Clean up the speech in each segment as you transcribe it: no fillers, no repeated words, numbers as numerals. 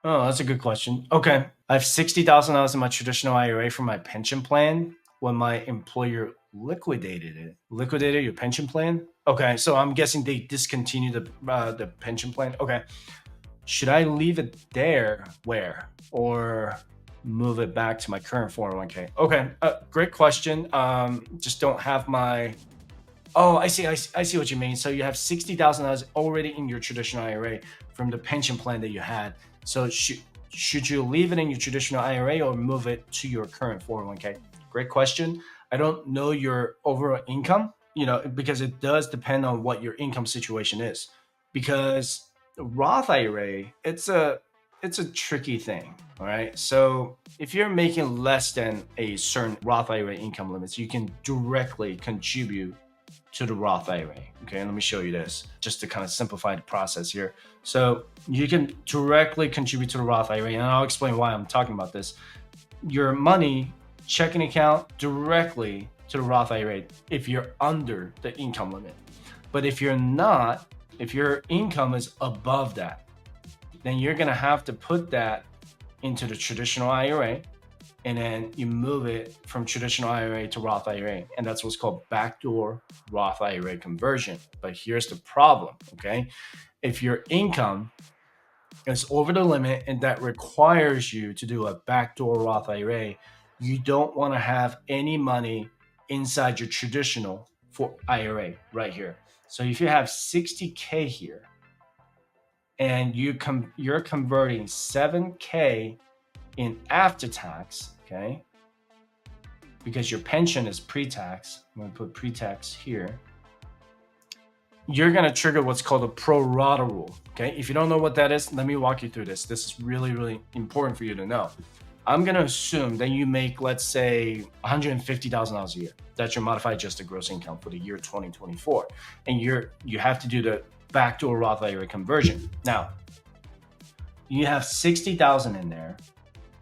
Oh, that's a good question. Okay. I have $60,000 in my traditional IRA for my pension plan when my employer liquidated it. Liquidated your pension plan? Okay. So I'm guessing they discontinued the pension plan. Okay. Should I leave it there? Where? Or move it back to my current 401k? Okay. Great question. Just don't have my. Oh, I see what you mean. So you have $60,000 already in your traditional IRA from the pension plan that you had. So should you leave it in your traditional IRA or move it to your current 401k? Great question. I don't know your overall income, because it does depend on what your income situation is. Because Roth IRA, it's a tricky thing. All right. So if you're making less than a certain Roth IRA income limits, you can directly contribute to the Roth IRA. Okay, let me show you this just to kind of simplify the process here. So you can directly contribute to the Roth IRA, and I'll explain why I'm talking about this. Your money, checking account directly to the Roth IRA if you're under the income limit. But if you're not, if your income is above that, then you're gonna have to put that into the traditional IRA, and then you move it from traditional IRA to Roth IRA. And that's what's called backdoor Roth IRA conversion. But here's the problem, okay? If your income is over the limit and that requires you to do a backdoor Roth IRA, you don't want to have any money inside your traditional for IRA right here. So if you have 60K here and you're converting 7K in after tax, okay? Because your pension is pre-tax. I'm going to put pre-tax here. You're going to trigger what's called a pro rata rule, okay? If you don't know what that is, let me walk you through this. This is really, really important for you to know. I'm going to assume that you make, let's say, $150,000 a year. That's your modified adjusted gross income for the year 2024. And you have to do the backdoor Roth IRA conversion. Now, you have 60,000 in there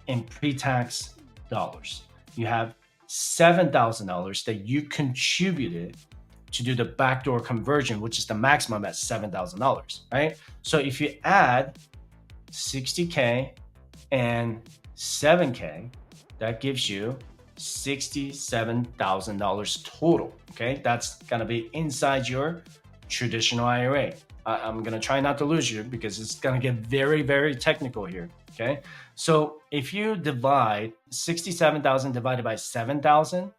in pre-tax dollars. You have $7,000 that you contributed to do the backdoor conversion, which is the maximum at $7,000, right? So if you add 60K and 7K, that gives you $67,000 total, okay? That's gonna be inside your traditional IRA. I'm gonna try not to lose you because it's gonna get very, very technical here, okay? So if you divide 67,000 divided by 7,000,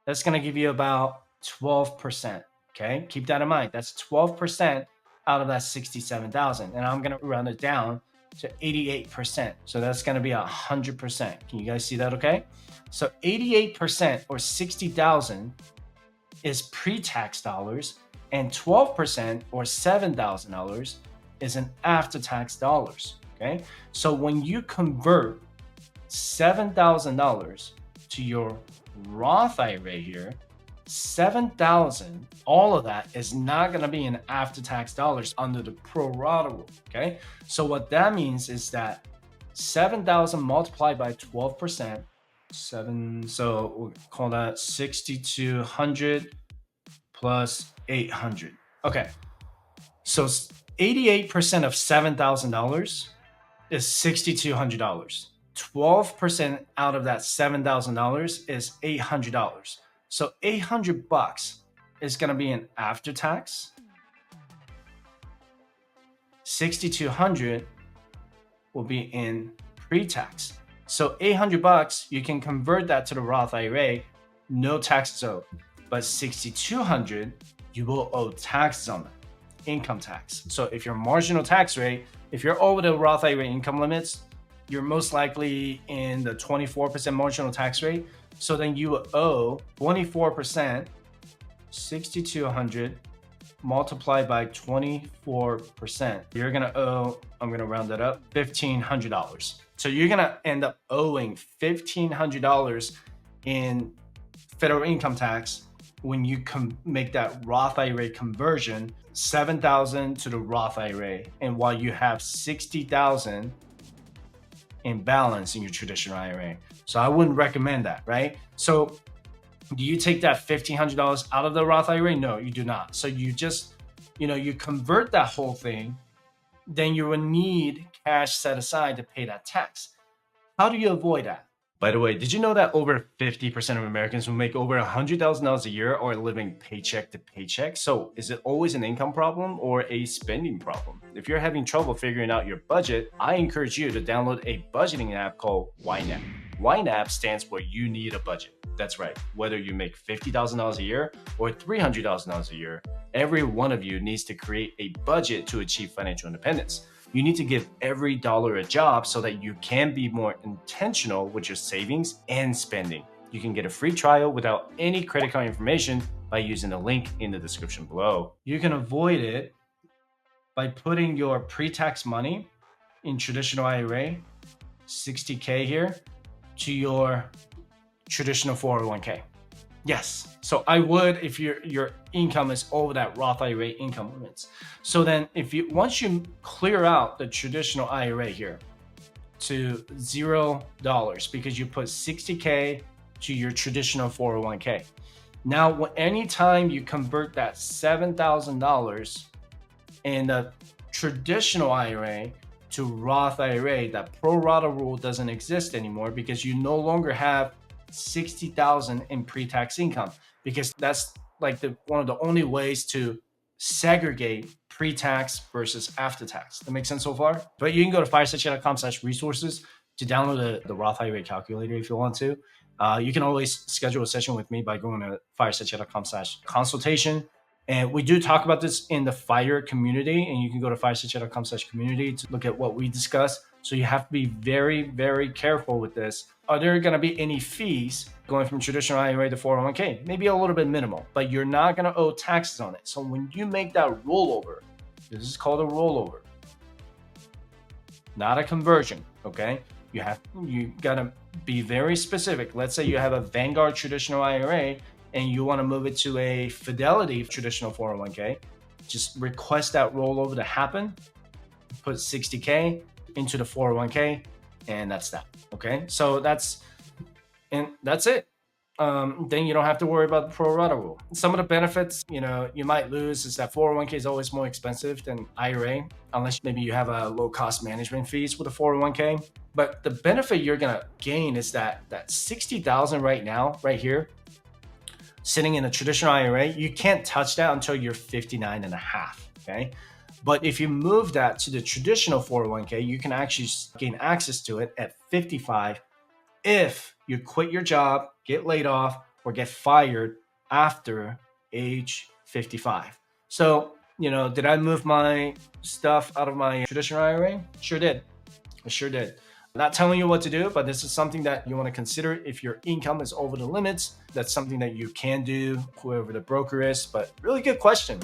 that's gonna give you about 12%, okay? Keep that in mind. That's 12% out of that 67,000. And I'm gonna round it down to 88%. So that's gonna be 100%. Can you guys see that, okay? So 88% or 60,000 is pre-tax dollars, and 12% or $7,000 is an after-tax dollars, okay? So when you convert $7,000 to your Roth IRA here, 7,000, all of that is not gonna be in after-tax dollars under the pro rata rule, okay? So what that means is that 7,000 multiplied by 12%, so we'll call that 6,200 plus 800. Okay, so 88% of $7,000 is $6,200. 12% out of that $7,000 is $800. So $800 is gonna be an after tax. 6,200 will be in pre-tax. So $800, you can convert that to the Roth IRA, no taxes owed. But 6,200, you will owe taxes on that, income tax. So if your marginal tax rate, if you're over the Roth IRA income limits, you're most likely in the 24% marginal tax rate. So then you will owe 24%, 6,200 multiplied by 24%. You're gonna owe, I'm gonna round that up, $1,500. So you're gonna end up owing $1,500 in federal income tax when you make that Roth IRA conversion, 7,000 to the Roth IRA, and while you have 60,000 in balance in your traditional IRA. So I wouldn't recommend that, right? So do you take that $1,500 out of the Roth IRA? No, you do not. So you just, you convert that whole thing then you will need cash set aside to pay that tax. How do you avoid that? By the way, did you know that over 50% of Americans who make over $100,000 a year are living paycheck to paycheck? So is it always an income problem or a spending problem? If you're having trouble figuring out your budget, I encourage you to download a budgeting app called YNAB. YNAB stands for You Need a Budget. That's right. Whether you make $50,000 a year or $300,000 a year, every one of you needs to create a budget to achieve financial independence. You need to give every dollar a job so that you can be more intentional with your savings and spending. You can get a free trial without any credit card information by using the link in the description below. You can avoid it by putting your pre-tax money in traditional IRA, 60K here, to your traditional 401K. Yes. So I would, if your income is over that Roth IRA income limits. So then once you clear out the traditional IRA here to $0 because you put 60K to your traditional 401K. Now, anytime you convert that $7,000 in the traditional IRA to Roth IRA, that pro rata rule doesn't exist anymore because you no longer have 60,000 in pre-tax income, because that's like one of the only ways to segregate pre-tax versus after tax. That makes sense so far? But you can go to firesightchat.com/resources to download the Roth IRA calculator if you want to. You can always schedule a session with me by going to firesightchat.com/consultation. And we do talk about this in the FIRE community, and you can go to firesightchat.com/community to look at what we discuss. So you have to be very, very careful with this. Are there going to be any fees going from traditional IRA to 401k? Maybe a little bit minimal, but you're not going to owe taxes on it. So when you make that rollover, this is called a rollover, not a conversion, okay? You got to be very specific. Let's say you have a Vanguard traditional IRA and you want to move it to a Fidelity traditional 401k. Just request that rollover to happen, put 60K into the 401k, and that's that. Okay, so that's it. Then you don't have to worry about the pro rata rule. Some of the benefits, you might lose is that 401k is always more expensive than IRA, unless maybe you have a low cost management fees with a 401k. But the benefit you're gonna gain is that 60,000 right now, right here, sitting in a traditional IRA, you can't touch that until you're 59 and a half. Okay. But if you move that to the traditional 401k, you can actually gain access to it at 55 if you quit your job, get laid off, or get fired after age 55. So, did I move my stuff out of my traditional IRA? Sure did. I sure did. I'm not telling you what to do, but this is something that you want to consider. If your income is over the limits, that's something that you can do, whoever the broker is. But really good question.